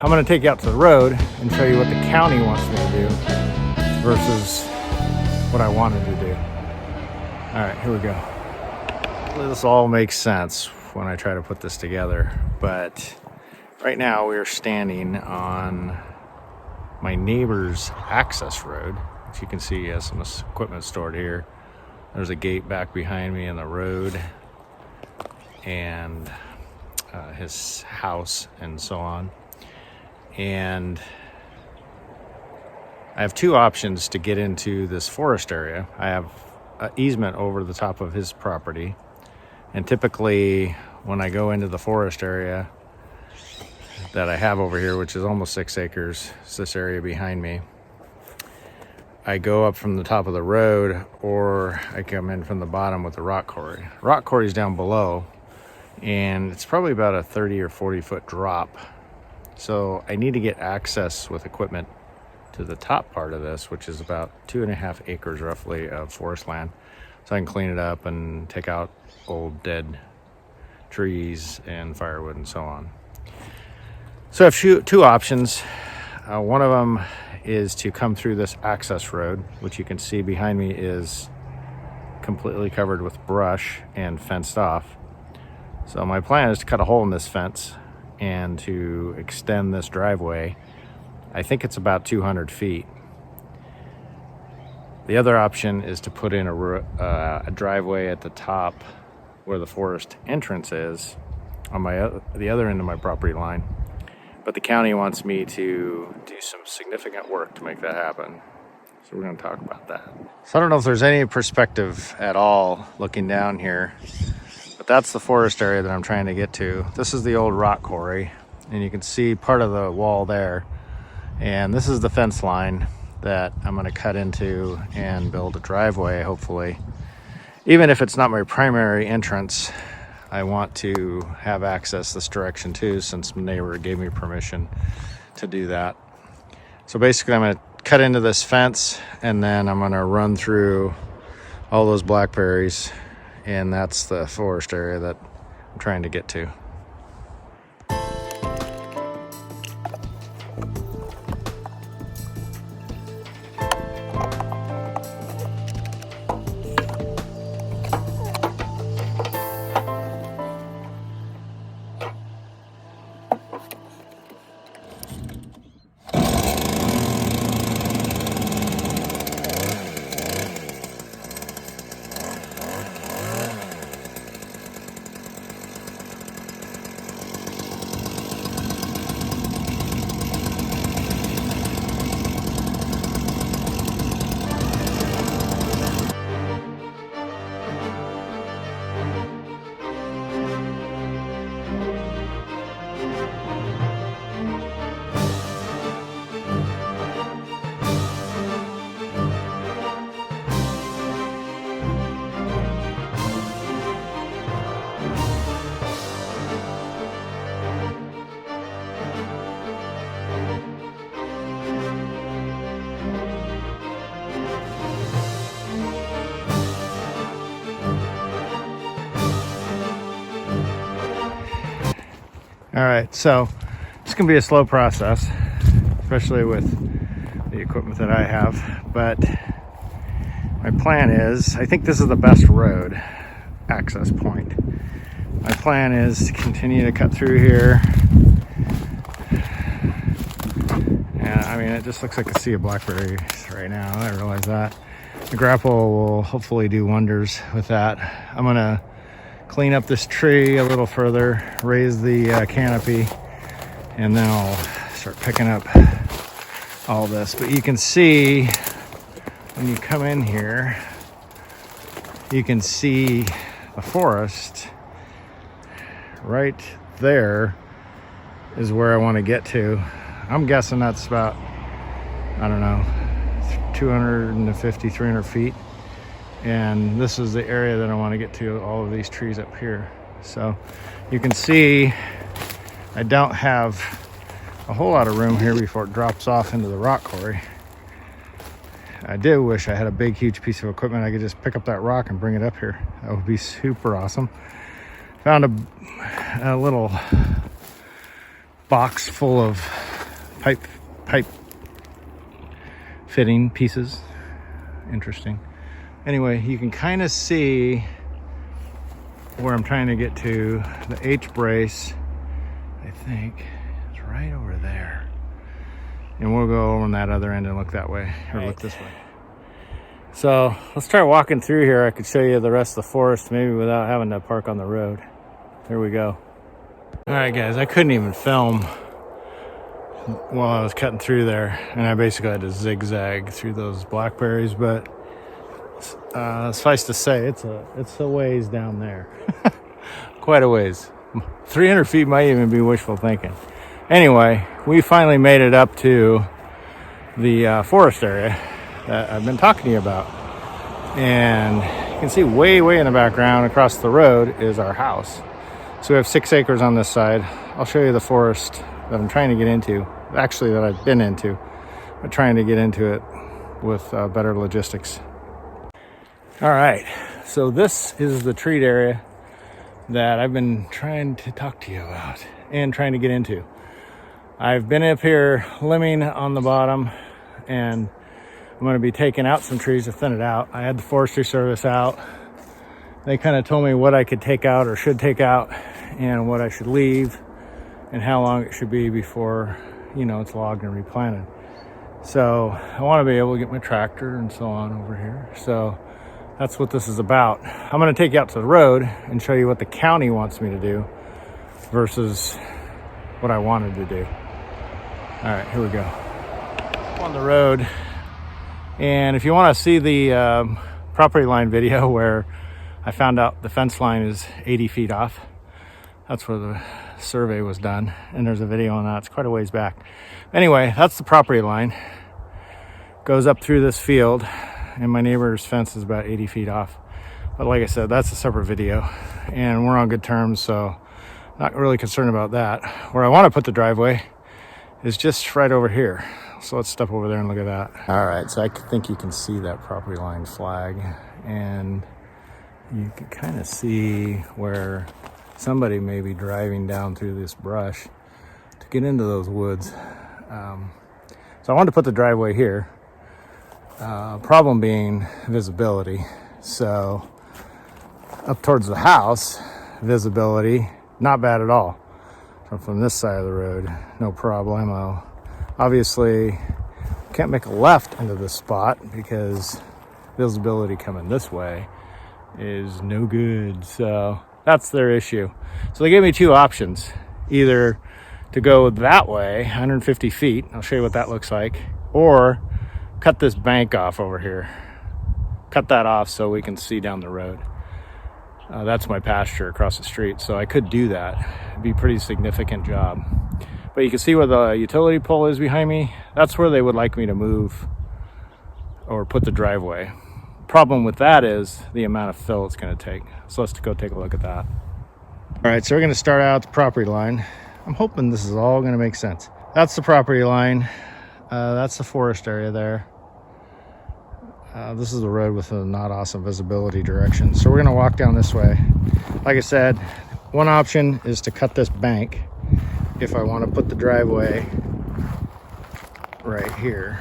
I'm going to take you out to the road and show you what the county wants me to do versus what I wanted to do. All right, here we go. This all makes sense when I try to put this together, but right now we are standing on my neighbor's access road. As you can see, he has some equipment stored here. There's a gate back behind me in the road, and his house and so on. And I have two options to get into this forest area. I have an easement over the top of his property, and typically when I go into the forest area that I have over here, which is almost 6 acres, it's this area behind me, I go up from the top of the road, or I come in from the bottom with the rock quarry. Rock quarry is down below, and it's probably about a 30 or 40 foot drop. So I need to get access with equipment to the top part of this, which is about 2.5 acres roughly of forest land. So I can clean it up and take out old dead trees and firewood and so on. So I have two options. One of them is to come through this access road, which you can see behind me is completely covered with brush and fenced off. So my plan is to cut a hole in this fence and to extend this driveway. I think it's about 200 feet. The other option is to put in a driveway at the top where the forest entrance is on the other end of my property line. But the county wants me to do some significant work to make that happen. So we're going to talk about that. So I don't know if there's any perspective at all looking down here, but that's the forest area that I'm trying to get to. This is the old rock quarry, and you can see part of the wall there. And this is the fence line that I'm going to cut into and build a driveway, hopefully. Even if it's not my primary entrance, I want to have access this direction too, since my neighbor gave me permission to do that. So basically I'm going to cut into this fence, and then I'm going to run through all those blackberries, and that's the forest area that I'm trying to get to. All right, so it's gonna be a slow process, especially with the equipment that I have, but my plan is, I think this is the best road access point. My plan is to continue to cut through here. And I mean, it just looks like a sea of blackberries right now, I realize that. The grapple will hopefully do wonders with that. I'm gonna clean up this tree a little further, raise the canopy, and then I'll start picking up all this. But you can see when you come in here, you can see the forest right there is where I want to get to. I'm guessing that's about, I don't know, 250, 300 feet. And this is the area that I want to get to, all of these trees up here. So you can see I don't have a whole lot of room here before it drops off into the rock quarry. I do wish I had a big, huge piece of equipment. I could just pick up that rock and bring it up here. That would be super awesome. Found a little box full of pipe fitting pieces. Interesting. Anyway, you can kind of see where I'm trying to get to. The H brace, I think, is right over there. And we'll go on that other end and look that way, or look this way. So let's try walking through here. I could show you the rest of the forest maybe without having to park on the road. Here we go. All right, guys, I couldn't even film while I was cutting through there, and I basically had to zigzag through those blackberries, but suffice to say, it's a ways down there. Quite a ways. 300 feet might even be wishful thinking. Anyway, we finally made it up to the forest area that I've been talking to you about. And you can see way in the background across the road is our house. So we have 6 acres on this side. I'll show you the forest that I'm trying to get into, actually that I've been into, but trying to get into it with better logistics. All right, so this is the treat area that I've been trying to talk to you about and trying to get into. I've been up here limbing on the bottom, and I'm going to be taking out some trees to thin it out. I had the Forestry Service out. They kind of told me what I could take out or should take out and what I should leave and how long it should be before, it's logged and replanted. So I want to be able to get my tractor and so on over here. So that's what this is about. I'm going to take you out to the road and show you what the county wants me to do versus what I wanted to do. All right, here we go. On the road. And if you want to see the property line video where I found out the fence line is 80 feet off, that's where the survey was done. And there's a video on that. It's quite a ways back. Anyway, that's the property line. Goes up through this field, and my neighbor's fence is about 80 feet off. But like I said, that's a separate video, and we're on good terms, so not really concerned about that. Where I want to put the driveway is just right over here. So let's step over there and look at that. All right, so I think you can see that property line flag, and you can kind of see where somebody may be driving down through this brush to get into those woods. So I wanted to put the driveway here. Problem being visibility. So up towards the house, visibility, not bad at all. From this side of the road, no problemo. Obviously, can't make a left into this spot because visibility coming this way is no good. So that's their issue. So they gave me 2 options. Either to go that way, 150 feet, I'll show you what that looks like, or cut this bank off over here. Cut that off so we can see down the road. That's my pasture across the street, so I could do that. It'd be a pretty significant job. But you can see where the utility pole is behind me. That's where they would like me to move or put the driveway. Problem with that is the amount of fill it's going to take. So let's go take a look at that. All right, so we're going to start out the property line. I'm hoping this is all going to make sense. That's the property line. That's the forest area there. This is the road with a not awesome visibility direction. So we're going to walk down this way. Like I said, one option is to cut this bank if I want to put the driveway right here.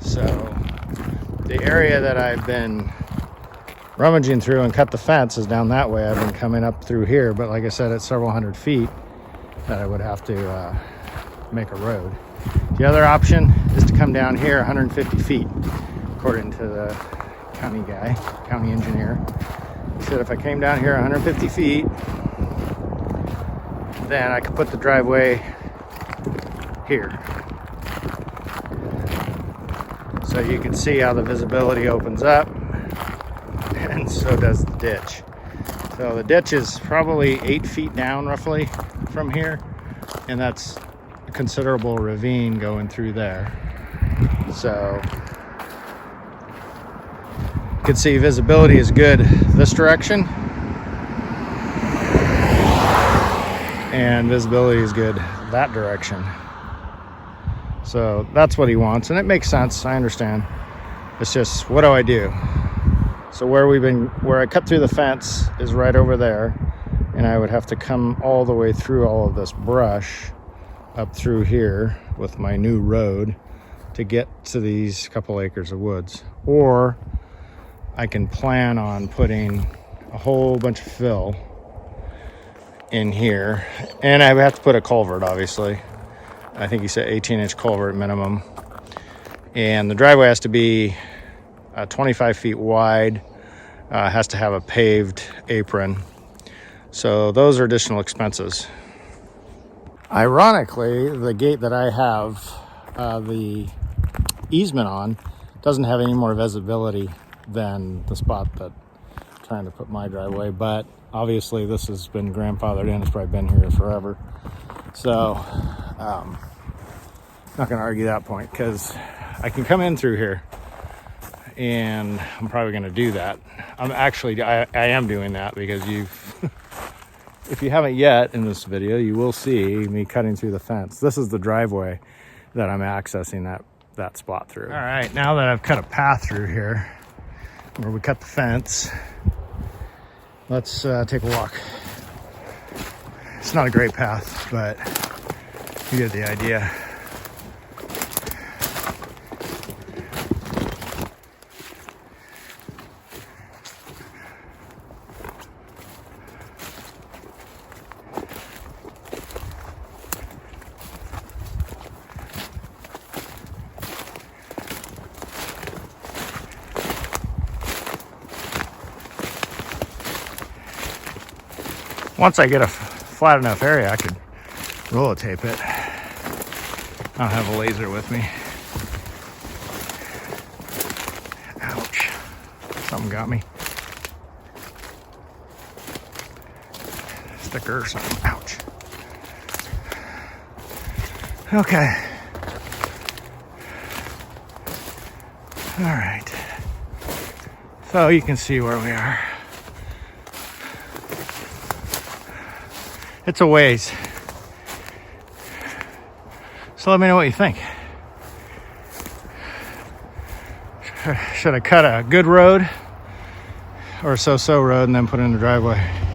So the area that I've been rummaging through and cut the fence is down that way. I've been coming up through here, but like I said, it's several hundred feet that I would have to make a road. The other option is to come down here 150 feet, according to the county guy, county engineer. He said if I came down here 150 feet, then I could put the driveway here. So you can see how the visibility opens up, and so does the ditch. So the ditch is probably 8 feet down roughly from here, and that's a considerable ravine going through there. So you can see visibility is good this direction, and visibility is good that direction. So that's what he wants, and it makes sense. I understand. It's just, what do I do? So where I cut through the fence is right over there, and I would have to come all the way through all of this brush up through here with my new road to get to these couple acres of woods, or I can plan on putting a whole bunch of fill in here, and I would have to put a culvert, obviously. I think he said 18-inch culvert minimum, and the driveway has to be 25 feet wide, has to have a paved apron. So those are additional expenses. Ironically, the gate that I have the easement on doesn't have any more visibility than the spot that I'm trying to put my driveway, but obviously this has been grandfathered in. It's probably been here forever. So I'm not going to argue that point, because I can come in through here, and I'm probably going to do that. I am doing that, because if you haven't yet in this video, you will see me cutting through the fence. This is the driveway that I'm accessing that spot through. All right, now that I've cut a path through here where we cut the fence, let's take a walk. It's not a great path, but you get the idea. Once I get a flat enough area, I could roller tape it. I don't have a laser with me. Ouch. Something got me. Sticker or something. Ouch. Okay. All right. So you can see where we are. It's a ways. So let me know what you think. Should I cut a good road or a so-so road and then put in the driveway?